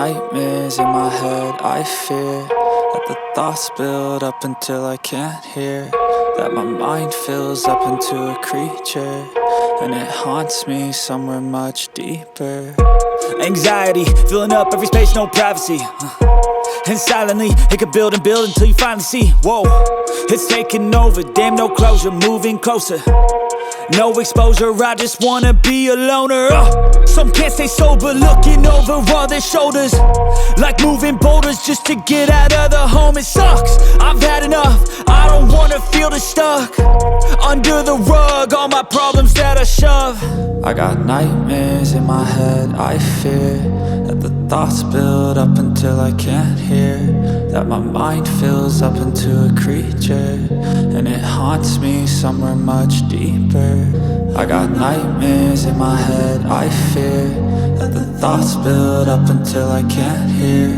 nightmares in my head, I fear that the thoughts build up until I can't hear, that my mind fills up into a creature, and it haunts me somewhere much deeper. Anxiety, filling up every space, no privacy. And silently, it could build and build until you finally see, whoa, it's taking over, damn no closure, moving closer. No exposure, I just wanna be a loner. Some can't stay sober, looking over all their shoulders, like moving boulders just to get out of the home. It sucks, I've had enough, I don't wanna feel the stuck under the rug, all my problems that I shove. I got nightmares in my head, I fear that the thoughts build up until I can't hear, that my mind fills up into a creature, and it haunts me somewhere much deeper. I got nightmares in my head, I fear that the thoughts build up until I can't hear,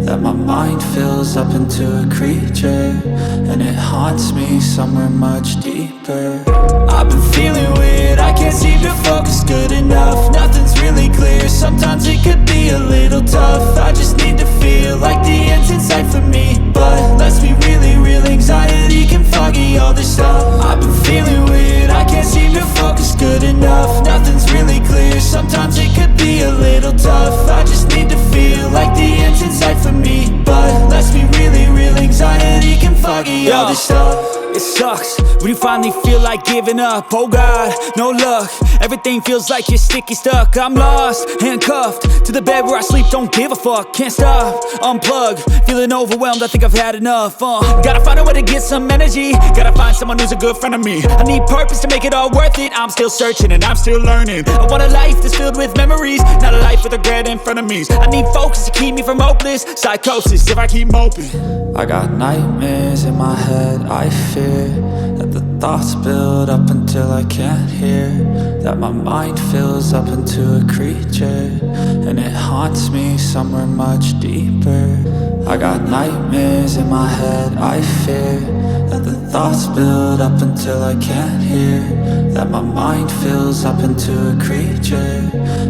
that my mind fills up into a creature, and it haunts me somewhere much deeper. I've been feeling weird, I can't seem to focus good enough, nothing's really clear, sometimes it could be a little tough. I just need to feel like the end's in sight for me, but let's be really real, anxiety can foggy all this stuff. I've been feeling weird, I can't seem to focus good enough, nothing's really clear, sometimes it could be a little tough. I just need to feel like the end's in sight for me, but let's be really real, anxiety can foggy all this stuff. It sucks when you finally feel like giving up. Oh God, no luck, everything feels like you're sticky stuck. I'm lost, handcuffed to the bed where I sleep, don't give a fuck. Can't stop, unplug, feeling overwhelmed, I think I've had enough. Gotta find a way to get some energy, gotta find someone who's a good friend of me. I need purpose to make it all worth it, I'm still searching and I'm still learning. I want a life that's filled with memories, not a life with regret in front of me. I need focus to keep me from hopeless psychosis if I keep moping. I got nightmares in my head, I fear that the thoughts build up until I can't hear, that my mind fills up into a creature, and it haunts me somewhere much deeper. I got nightmares in my head, I fear that the thoughts build up until I can't hear, that my mind fills up into a creature,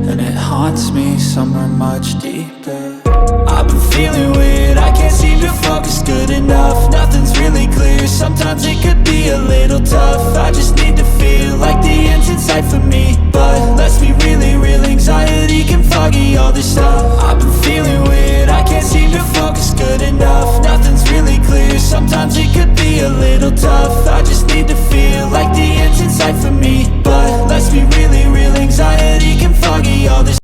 and it haunts me somewhere much deeper. I've been feeling weird, I can't seem to focus good enough, nothing's really clear, sometimes it could be a little tough. I just need to feel like the end's in sight for me, but let's be really real, anxiety can foggy all this stuff. I've been feeling weird, I can't seem to focus good enough, nothing's really clear, sometimes it could be a little tough. I just need to feel like the end's in sight for me, but let's be really real, anxiety can foggy all this.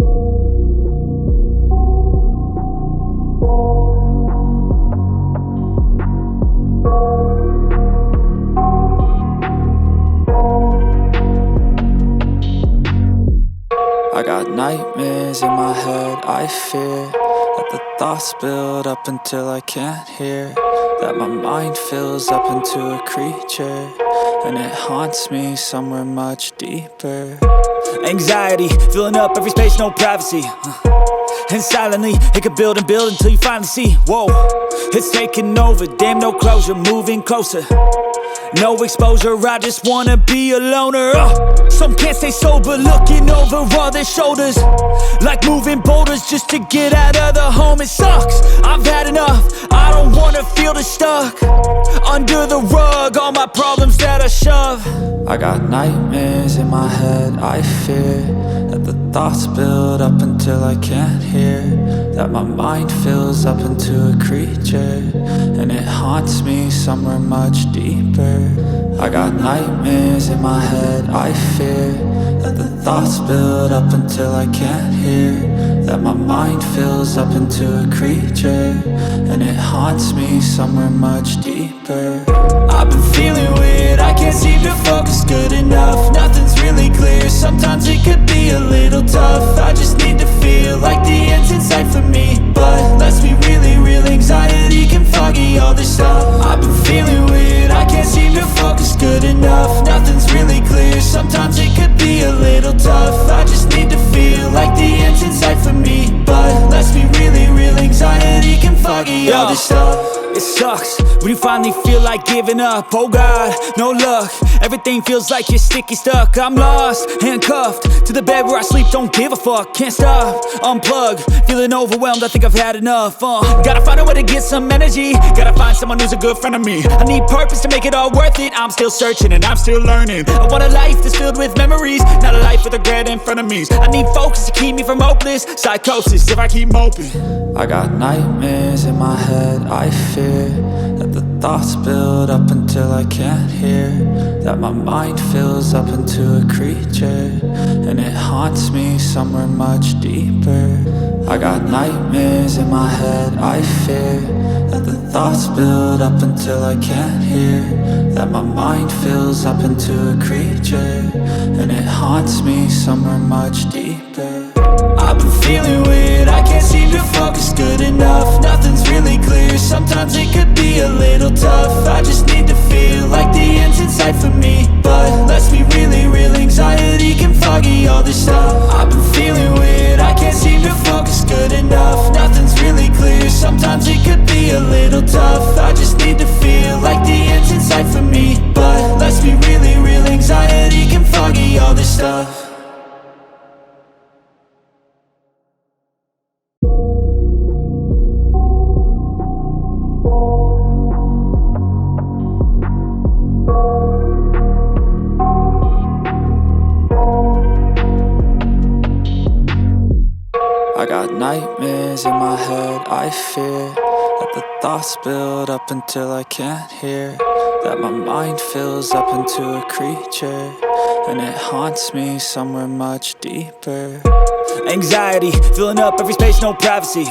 I got nightmares in my head, I fear that the thoughts build up until I can't hear, that my mind fills up into a creature, and it haunts me somewhere much deeper. Anxiety, filling up every space, no privacy. And silently, it could build and build until you finally see, whoa, it's taking over, damn no closure, moving closer. No exposure, I just wanna be a loner. Some can't stay sober, looking over all their shoulders, like moving boulders just to get out of the home. It sucks, I've had enough, I don't wanna feel the stuck under the rug, all my problems that I shove. I got nightmares in my head, I fear that the thoughts build up until I can't hear, that my mind fills up into a creature, and it haunts me somewhere much deeper. I got nightmares in my head, I fear that the thoughts build up until I can't hear, that my mind fills up into a creature, and it haunts me somewhere much deeper. I've been feeling weird, I can't seem to focus good enough, nothing's really clear, sometimes it could be a little tough. I just need to feel like the end's in sight for me, but let's be really real, anxiety can foggy all this stuff. I've been feeling weird, I can't seem to focus good enough, nothing's really clear, sometimes it could be a little tough. I just need to feel like the end's in sight for me, but let's be really real, anxiety can foggy all this stuff. It sucks when you finally feel like giving up. Oh God, no luck. Everything feels like you're sticky stuck. I'm lost, handcuffed to the bed where I sleep. Don't give a fuck, can't stop. Unplug, feeling overwhelmed. I think I've had enough. Gotta find a way to get some energy. Gotta find someone who's a good friend of me. I need purpose to make it all worth it. I'm still searching and I'm still learning. I want a life that's filled with memories, not a life with regret and frenemies. I need focus to keep me from hopeless psychosis if I keep moping. I got nightmares in my head. I fear that the thoughts build up until I can't hear, that my mind fills up into a creature, and it haunts me somewhere much deeper. I got nightmares in my head. I fear that the thoughts build up until I can't hear, that my mind fills up into a creature, and it haunts me somewhere much deeper. I've been feeling weird, I can't seem to focus good enough. Nothing's really clear, sometimes it could be a little tough. I just need to feel like the end's in sight for me, but let's be really real, anxiety can foggy all this stuff. I've been feeling weird, I can't seem to focus good enough. Nothing's really clear, sometimes it could be a little tough. I just need to feel like the end's in sight for me, but let's be really real, anxiety can foggy all this stuff. I got nightmares in my head. I fear that the thoughts build up until I can't hear, that my mind fills up into a creature, and it haunts me somewhere much deeper. Anxiety filling up every space, no privacy.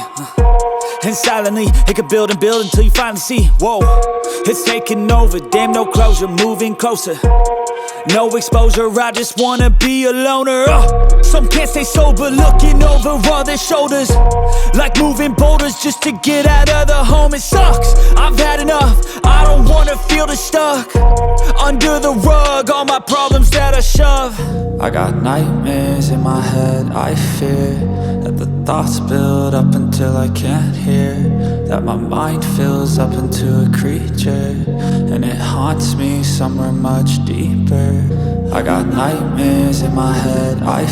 And silently, it could build and build until you finally see, whoa, it's taking over, damn, no closure, moving closer. No exposure, I just wanna be a loner. Some can't stay sober, looking over all their shoulders, like moving boulders just to get out of the home. It sucks, I've had enough, I don't wanna feel the stuck under the rug, all my problems that I shove. I got nightmares in my head. I fear that the thoughts build up until I can't hear, that my mind fills up into a creature, and it haunts me somewhere much deeper. I got nightmares in my head. I